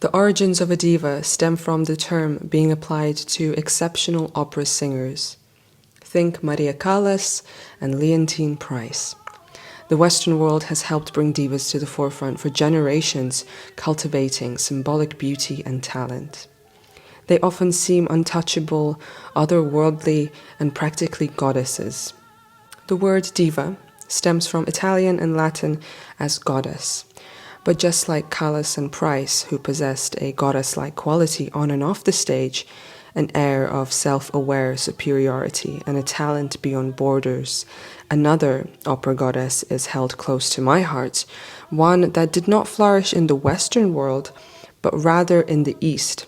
The origins of a diva stem from the term being applied to exceptional opera singers. Think Maria Callas and Leontine Price. The Western world has helped bring divas to the forefront for generations, cultivating symbolic beauty and talent. They often seem untouchable, otherworldly, and practically goddesses. The word diva stems from Italian and Latin as goddess. But just like Callas and Price, who possessed a goddess-like quality on and off the stage, an air of self-aware superiority and a talent beyond borders, another opera goddess is held close to my heart, one that did not flourish in the Western world, but rather in the East.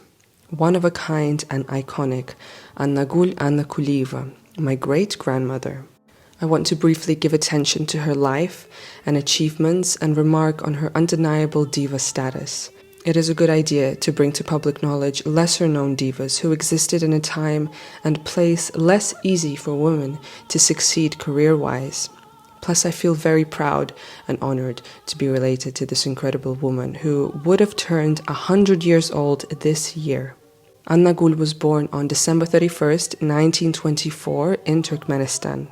One of a kind and iconic, Annagul Annakuliyeva, my great-grandmother. I want to briefly give attention to her life and achievements and remark on her undeniable diva status. It is a good idea to bring to public knowledge lesser-known divas who existed in a time and place less easy for women to succeed career-wise. Plus, I feel very proud and honored to be related to this incredible woman who would have turned 100 years old this year. Annagul was born on December 31st, 1924 in Turkmenistan.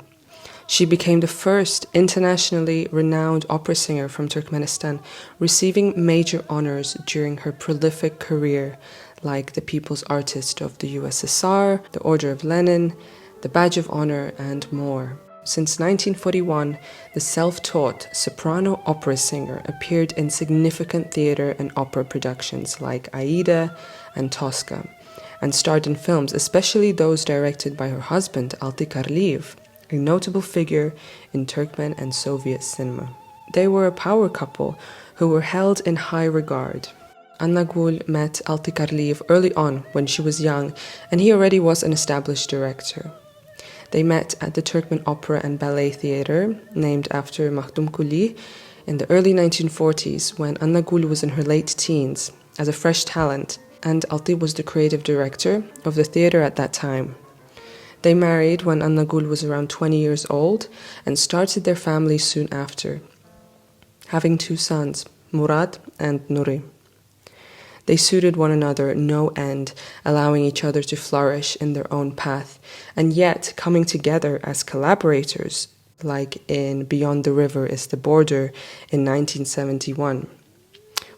She became the first internationally renowned opera singer from Turkmenistan, receiving major honors during her prolific career, like the People's Artist of the USSR, the Order of Lenin, the Badge of Honor, and more. Since 1941, the self-taught soprano opera singer appeared in significant theater and opera productions like Aida and Tosca, and starred in films, especially those directed by her husband, Alty Karliev, a notable figure in Turkmen and Soviet cinema. They were a power couple who were held in high regard. Annagul met Alty Karliev early on when she was young, and he already was an established director. They met at the Turkmen Opera and Ballet Theatre, named after Mahdum Kuli, in the early 1940s when Annagul was in her late teens as a fresh talent, and Alty was the creative director of the theatre at that time. They married when Annagul was around 20 years old and started their family soon after, having 2 sons, Murad and Nuri. They suited one another no end, allowing each other to flourish in their own path, and yet coming together as collaborators, like in Beyond the River is the Border in 1971,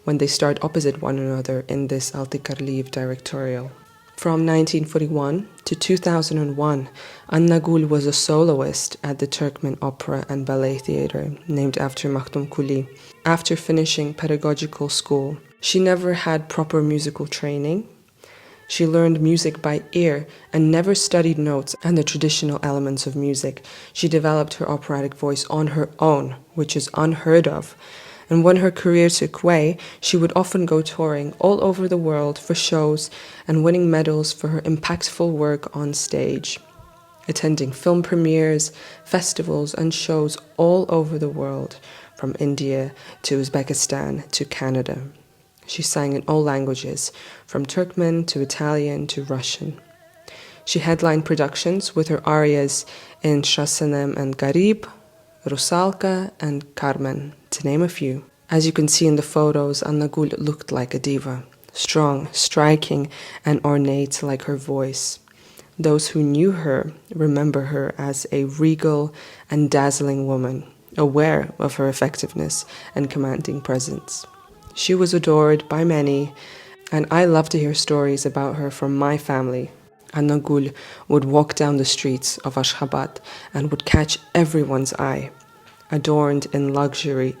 when they starred opposite one another in this Alty Karliev directorial. From 1941 to 2001, Annagul was a soloist at the Turkmen Opera and Ballet Theatre, named after Mahdum Kuli. After finishing pedagogical school, she never had proper musical training. She learned music by ear and never studied notes and the traditional elements of music. She developed her operatic voice on her own, which is unheard of. And when her career took way, she would often go touring all over the world for shows and winning medals for her impactful work on stage, attending film premieres, festivals, and shows all over the world, from India to Uzbekistan to Canada. She sang in all languages, from Turkmen to Italian to Russian. She headlined productions with her arias in Shasanem and Garib, Rusalka, and Carmen, to name a few. As you can see in the photos, Annagul looked like a diva, strong, striking, and ornate like her voice. Those who knew her remember her as a regal and dazzling woman, aware of her effectiveness and commanding presence. She was adored by many, and I love to hear stories about her from my family. Annagul would walk down the streets of Ashgabat and would catch everyone's eye. Adorned in luxury,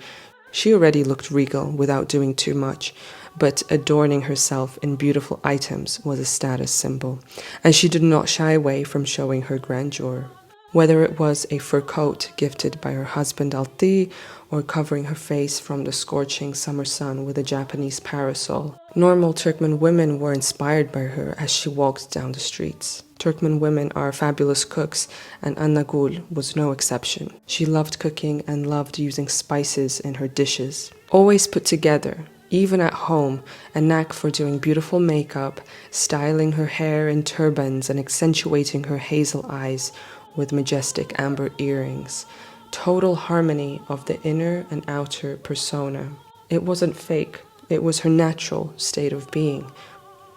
she already looked regal without doing too much, but adorning herself in beautiful items was a status symbol, and she did not shy away from showing her grandeur. Whether it was a fur coat gifted by her husband Alty, or covering her face from the scorching summer sun with a Japanese parasol, normal Turkmen women were inspired by her as she walked down the streets. Turkmen women are fabulous cooks, and Annagul was no exception. She loved cooking and loved using spices in her dishes. Always put together, even at home, a knack for doing beautiful makeup, styling her hair in turbans and accentuating her hazel eyes with majestic amber earrings. Total harmony of the inner and outer persona. It wasn't fake, It was her natural state of being,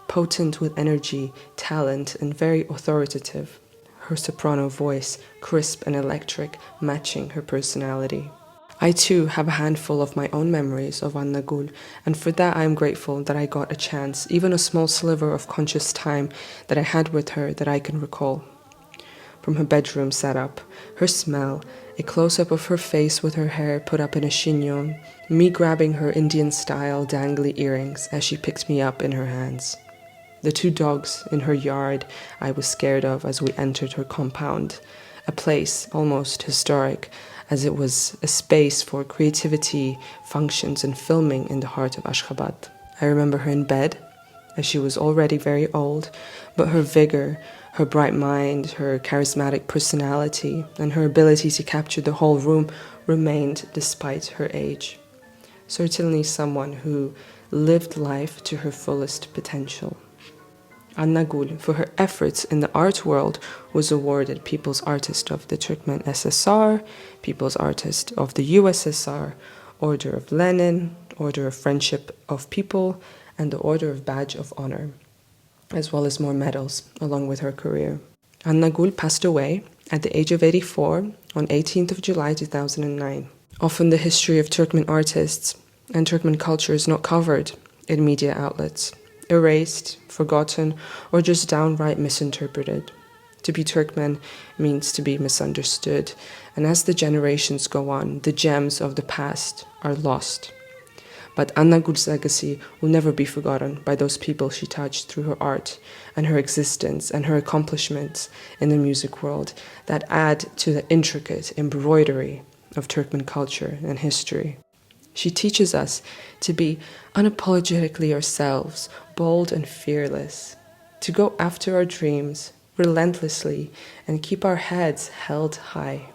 potent with energy, talent, and very authoritative. Her soprano voice, crisp and electric, matching her personality. I too have a handful of my own memories of Annagul, and for that I am grateful that I got a chance, even a small sliver of conscious time that I had with her that I can recall. From her bedroom setup, her smell, a close-up of her face with her hair put up in a chignon, me grabbing her Indian-style dangly earrings as she picked me up in her hands. The 2 dogs in her yard I was scared of as we entered her compound, a place almost historic, as it was a space for creativity, functions, and filming in the heart of Ashgabat. I remember her in bed, as she was already very old, but her vigor, her bright mind, her charismatic personality, and her ability to capture the whole room remained despite her age. Certainly someone who lived life to her fullest potential. Annagul, for her efforts in the art world, was awarded People's Artist of the Turkmen SSR, People's Artist of the USSR, Order of Lenin, Order of Friendship of People, and the Order of Badge of Honor, as well as more medals along with her career. Annagul passed away at the age of 84 on 18th of July 2009. Often the history of Turkmen artists and Turkmen culture is not covered in media outlets, erased, forgotten, or just downright misinterpreted. To be Turkmen means to be misunderstood, and as the generations go on, the gems of the past are lost. But Annagul's legacy will never be forgotten by those people she touched through her art and her existence and her accomplishments in the music world that add to the intricate embroidery of Turkmen culture and history. She teaches us to be unapologetically ourselves, bold and fearless, to go after our dreams relentlessly and keep our heads held high.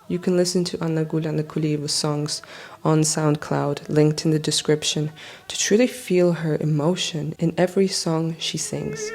You can listen to Annagul Annakuliyeva's songs on SoundCloud, linked in the description, to truly feel her emotion in every song she sings.